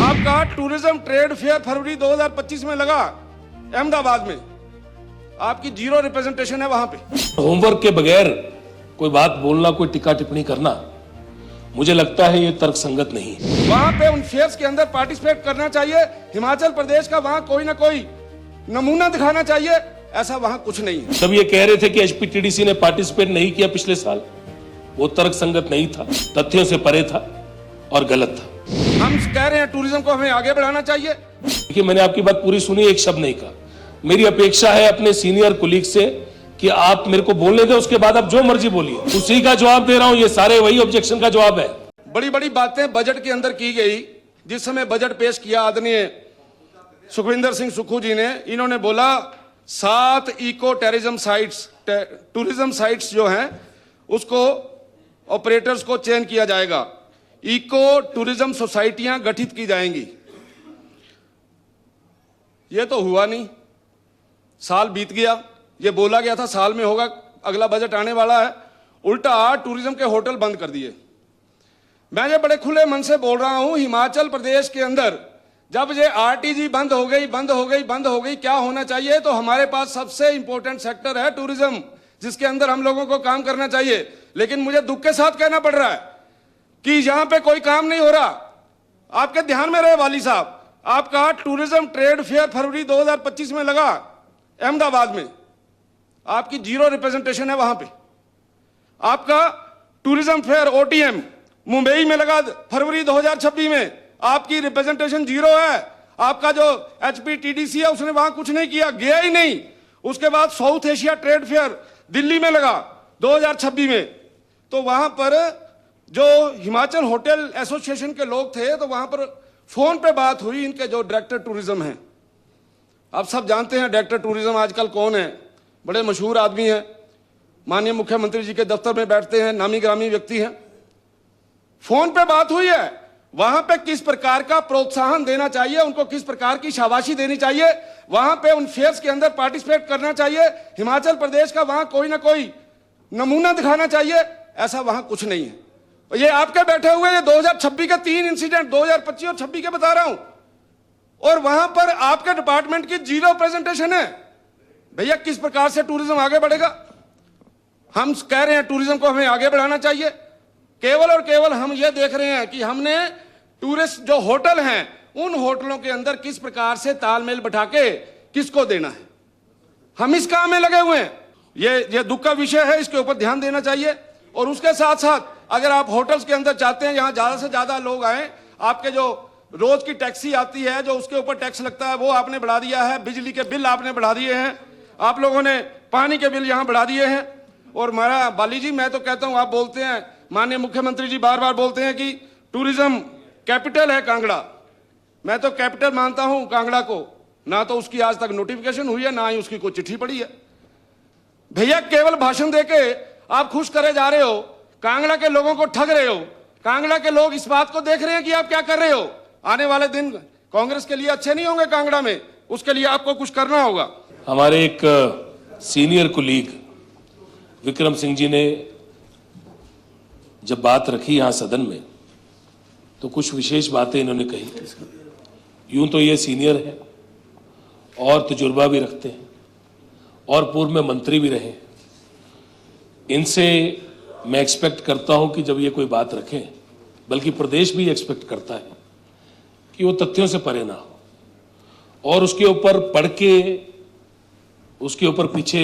आपका tourism trade fair फरवरी 2025 में लगा अहमदाबाद में, आपकी जीरो रिप्रेजेंटेशन है वहां पे। होमवर्क के बगैर कोई बात बोलना, कोई टिक्का टिप्पणी करना, मुझे लगता है ये तर्कसंगत नहीं है। वहां पे उन फेयर्स के अंदर पार्टिसिपेट करना चाहिए। हिमाचल प्रदेश का वहां कोई ना कोई नमूना दिखाना चाहिए, ऐसा वहां कुछ नहीं है। जब ये कह रहे थे कि एचपीटीडीसी ने पार्टिसिपेट नहीं किया पिछले साल, वो तर्कसंगत नहीं था, तथ्यों से परे था और गलत था। हम कह रहे हैं टूरिज्म को हमें आगे बढ़ाना चाहिए। देखिए, मैंने आपकी बात पूरी सुनी, एक शब्द नहीं कहा। मेरी अपेक्षा है अपने सीनियर कोलीग से कि आप मेरे को बोलने दें, उसके बाद आप जो मर्जी बोलिए, उसी का जवाब दे रहा हूं। ये सारे वही ऑब्जेक्शन का जवाब है। बड़ी बड़ी बातें बजट के अंदर की गई। जिस समय बजट पेश किया आदरणीय सुखविंदर सिंह सुक्खू जी ने, इन्होंने बोला 7 इको टूरिज्म साइट्स जो हैं उसको ऑपरेटर्स को चयन किया जाएगा, इको टूरिज्म सोसाइटियां गठित की जाएंगी। ये तो हुआ नहीं, साल बीत गया। ये बोला गया था साल में होगा, अगला बजट आने वाला है, उल्टा टूरिज्म के होटल बंद कर दिए। मैं ये बड़े खुले मन से बोल रहा हूं, हिमाचल प्रदेश के अंदर जब ये आरटीजी बंद हो गई, क्या होना चाहिए? तो हमारे पास सबसे इंपॉर्टेंट सेक्टर है टूरिज्म, जिसके अंदर हम लोगों को काम करना चाहिए। लेकिन मुझे दुख के साथ कहना पड़ रहा है कि यहां पे कोई काम नहीं हो रहा। आपके ध्यान में रहे वाली साहब, आपका टूरिज्म ट्रेड फेयर फरवरी 2025 में लगा अहमदाबाद में, आपकी जीरो रिप्रेजेंटेशन है वहां पे। आपका टूरिज्म फेयर ओटीएम मुंबई में लगा फरवरी 2026 में, आपकी रिप्रेजेंटेशन जीरो है। आपका जो एचपीटीडीसी है उसने वहां कुछ नहीं किया, गया ही नहीं। उसके बाद south Asia trade fair Delhi में लगा 2026 में, तो वहां पर जो हिमाचल होटल एसोसिएशन के लोग थे, तो वहां पर फोन पे बात हुई। इनके जो डायरेक्टर टूरिज्म हैं, आप सब जानते हैं डायरेक्टर टूरिज्म आजकल कौन है, बड़े मशहूर आदमी हैं, माननीय मुख्यमंत्री जी के दफ्तर में बैठते हैं, नामी ग्रामी व्यक्ति हैं। फोन पे बात हुई है, वहां पे किस प्रकार का प्रोत्साहन देना चाहिए, उनको किस प्रकार की शाबाशी देनी चाहिए, वहां पे उन फेयर्स के अंदर पार्टिसिपेट करना चाहिए। हिमाचल प्रदेश का वहां कोई ना कोई नमूना दिखाना चाहिए, ऐसा वहां कुछ नहीं है। ये आपके बैठे हुए ये 2026 के 3 इंसिडेंट 2025 और 26 के बता रहा हूं, और वहां पर आपके डिपार्टमेंट की जीरो प्रेजेंटेशन है। भैया किस प्रकार से टूरिज्म आगे बढ़ेगा? हम कह रहे हैं टूरिज्म को हमें आगे बढ़ाना चाहिए। केवल और केवल हम ये देख रहे हैं कि हमने टूरिस्ट जो होटल हैं, उन होटलों के अंदर किस प्रकार से तालमेल बैठा के किसको देना है, हम इस काम में लगे हुए हैं। ये दुख का विषय है, इसके ऊपर ध्यान देना चाहिए। और उसके साथ साथ अगर आप होटल्स के अंदर चाहते हैं जहां ज्यादा से ज्यादा लोग आए, आपके जो रोज की टैक्सी आती है, जो उसके ऊपर टैक्स लगता है, वो आपने बढ़ा दिया है। बिजली के बिल आपने बढ़ा दिए हैं, आप लोगों ने पानी के बिल यहां बढ़ा दिए हैं। और हमारा बाली जी, मैं तो कहता हूं, आप बोलते हैं, माननीय मुख्यमंत्री जी बार बार बोलते हैं कि टूरिज्म कैपिटल है कांगड़ा। मैं तो कैपिटल मानता हूं कांगड़ा को, ना तो उसकी आज तक नोटिफिकेशन हुई है, ना ही उसकी कोई चिट्ठी पड़ी है। भैया केवल भाषण देके आप खुश करे जा रहे हो, कांगड़ा के लोगों को ठग रहे हो। कांगड़ा के लोग इस बात को देख रहे हैं कि आप क्या कर रहे हो। आने वाले दिन कांग्रेस के लिए अच्छे नहीं होंगे कांगड़ा में, उसके लिए आपको कुछ करना होगा। हमारे एक सीनियर कोलीग विक्रम सिंह जी ने जब बात रखी यहां सदन में, तो कुछ विशेष बातें इन्होंने कही। यूं तो ये सीनियर है और तजुर्बा भी रखते हैं और पूर्व में मंत्री भी रहे। इनसे मैं एक्सपेक्ट करता हूं कि जब ये कोई बात रखें, बल्कि प्रदेश भी एक्सपेक्ट करता है कि वो तथ्यों से परे ना हो और उसके ऊपर पढ़ के उसके ऊपर पीछे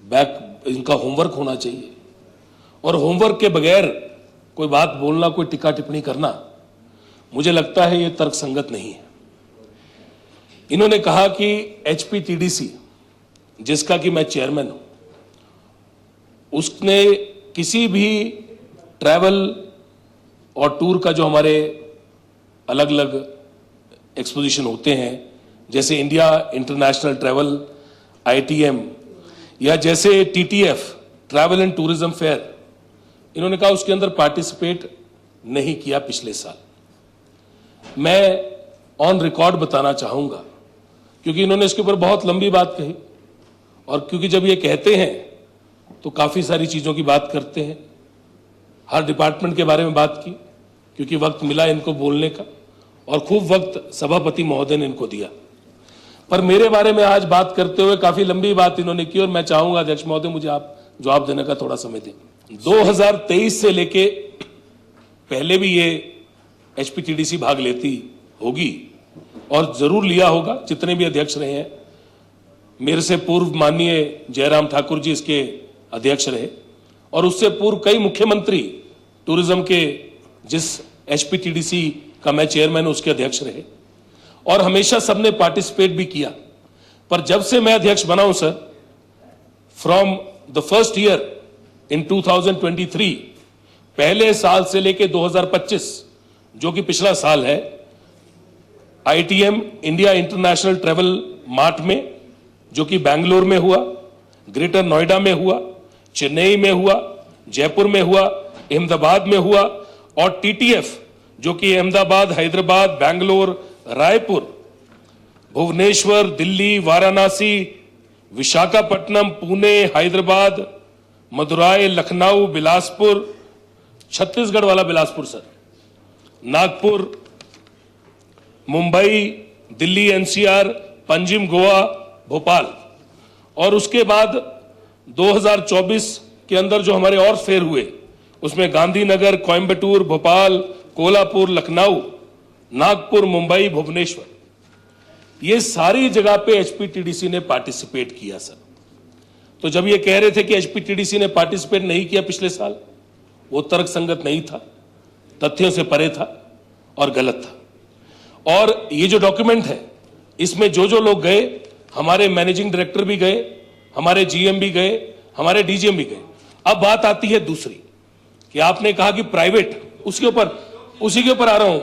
बैक इनका होमवर्क होना चाहिए। और होमवर्क के बगैर कोई बात बोलना, कोई टिक्का टिप्पणी करना, मुझे लगता है ये तर्कसंगत नहीं है। इन्होंने कहा कि एचपीटीडीसी, जिसका कि मैं चेयरमैन हूं, उसने किसी भी ट्रैवल और टूर का जो हमारे अलग अलग एक्सपोजिशन होते हैं, जैसे इंडिया इंटरनेशनल ट्रैवल ITM, या जैसे TTF travel and tourism fair, इन्होंने कहा उसके अंदर पार्टिसिपेट नहीं किया पिछले साल। मैं ऑन रिकॉर्ड बताना चाहूंगा, क्योंकि इन्होंने इसके ऊपर बहुत लंबी बात कही, और क्योंकि जब ये कहते हैं तो काफी सारी चीजों की बात करते हैं, हर डिपार्टमेंट के बारे में बात की, क्योंकि वक्त मिला इनको बोलने का, और खूब वक्त सभापति महोदय ने इनको दिया। पर मेरे बारे में आज बात करते हुए काफी लंबी बात इन्होंने की और मैं चाहूंगा अध्यक्ष महोदय मुझे आप जवाब देने का थोड़ा समय दें। 2023 से लेके पहले भी ये एचपीटीडीसी भाग लेती होगी और जरूर लिया होगा, जितने भी अध्यक्ष रहे हैं। मेरे से पूर्व माननीय जयराम ठाकुर जी इसके अध्यक्ष रहे और उससे पूर्व कई मुख्यमंत्री टूरिज्म के जिस एचपीटीडीसी का मैं चेयरमैन उसके अध्यक्ष रहे और हमेशा सबने पार्टिसिपेट भी किया। पर जब से मैं अध्यक्ष बना हूं sir, from the first year in 2023, पहले साल से लेके 2025 जो कि पिछला साल है, ITM India international travel mart में जो कि बेंगलोर में हुआ, ग्रेटर नोएडा में हुआ, चेन्नई में हुआ, जयपुर में हुआ, अहमदाबाद में हुआ और टीटीएफ जो कि अहमदाबाद, हैदराबाद, बेंगलोर, रायपुर, भुवनेश्वर, दिल्ली, वाराणसी, विशाखापट्टनम, पुणे, हैदराबाद, मदुराई, लखनऊ, बिलासपुर, छत्तीसगढ़ वाला बिलासपुर सर, नागपुर, मुंबई, दिल्ली एनसीआर, पंजिम, गोवा, भोपाल और उसके बाद 2024 के अंदर जो हमारे और फेयर हुए उसमें गांधीनगर, कोयंबटूर, भोपाल, कोल्हापुर, लखनऊ, नागपुर, मुंबई, भुवनेश्वर, ये सारी जगह पे एचपीटीडीसी ने पार्टिसिपेट किया सर। तो जब ये कह रहे थे कि एचपीटीडीसी ने पार्टिसिपेट नहीं किया पिछले साल, वो तर्कसंगत नहीं था, तथ्यों से परे था और गलत था। और ये जो डॉक्यूमेंट है इसमें जो जो लोग गए, हमारे मैनेजिंग डायरेक्टर भी गए, हमारे जीएम भी गए, हमारे डीजीएम भी गए। अब बात आती है दूसरी कि आपने कहा कि प्राइवेट, उसी के ऊपर आ रहा हूं,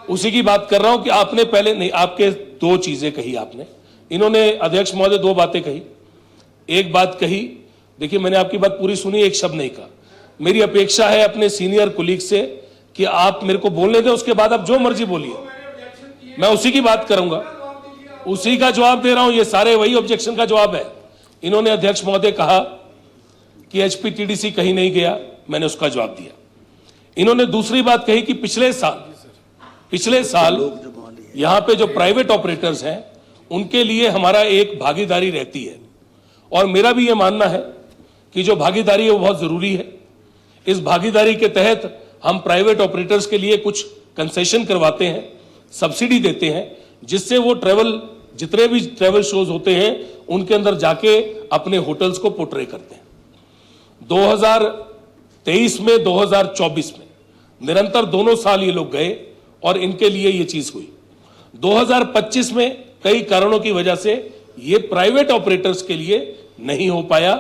उसी की बात कर रहा हूं कि आपने पहले नहीं, आपके दो चीजें कही आपने, इन्होंने अध्यक्ष महोदय दो बातें कही। एक बात कही, देखिए मैंने आपकी बात पूरी सुनी, एक शब्द नहीं कहा। मेरी अपेक्षा है अपने सीनियर कुलीग से कि आप मेरे को बोलने दें, उसके बाद आप जो मर्जी बोलिए, मैं उसी की बात करूंगा, उसी का जवाब दे रहा हूं। ये सारे वही ऑब्जेक्शन का जवाब है। इन्होंने अध्यक्ष महोदय कहा कि एचपीटीडीसी कहीं नहीं गया, मैंने उसका जवाब दिया। इन्होंने दूसरी बात कही कि पिछले साल यहां पे जो प्राइवेट ऑपरेटर्स हैं उनके लिए हमारा एक भागीदारी रहती है और मेरा भी यह मानना है कि जो भागीदारी है वो बहुत जरूरी है। इस भागीदारी के तहत हम प्राइवेट ऑपरेटर्स के लिए कुछ कंसेशन करवाते हैं, सब्सिडी देते हैं, जिससे वो जितने भी ट्रेवल शोज होते हैं उनके अंदर जाके अपने होटल्स को पोर्ट्रे करते हैं। 2023 में, 2024 में निरंतर दोनों साल ये लोग गए और इनके लिए ये चीज हुई। 2025 में कई कारणों की वजह से ये प्राइवेट ऑपरेटर्स के लिए नहीं हो पाया,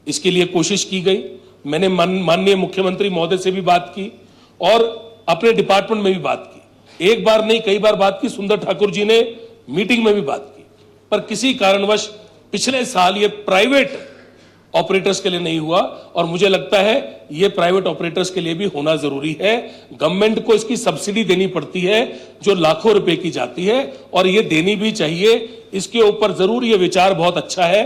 इसके लिए कोशिश की गई। मैंने माननीय मुख्यमंत्री महोदय से भी बात की और अपने डिपार्टमेंट में भी बात की, एक बार नहीं कई बार बात की, सुंदर ठाकुर जी ने मीटिंग में भी बात की, पर किसी कारणवश पिछले साल ये प्राइवेट ऑपरेटर्स के लिए नहीं हुआ और मुझे लगता है ये प्राइवेट ऑपरेटर्स के लिए भी होना जरूरी है। गवर्नमेंट को इसकी सब्सिडी देनी पड़ती है जो लाखों रुपए की जाती है और ये देनी भी चाहिए। इसके ऊपर जरूर ये विचार बहुत अच्छा है,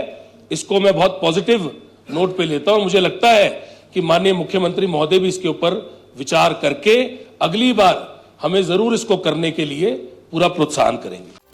इसको मैं बहुत पॉजिटिव नोट पे लेता हूं। मुझे लगता है कि माननीय मुख्यमंत्री महोदय भी इसके ऊपर विचार करके अगली बार हमें जरूर इसको करने के लिए पूरा प्रोत्साहन करेंगे।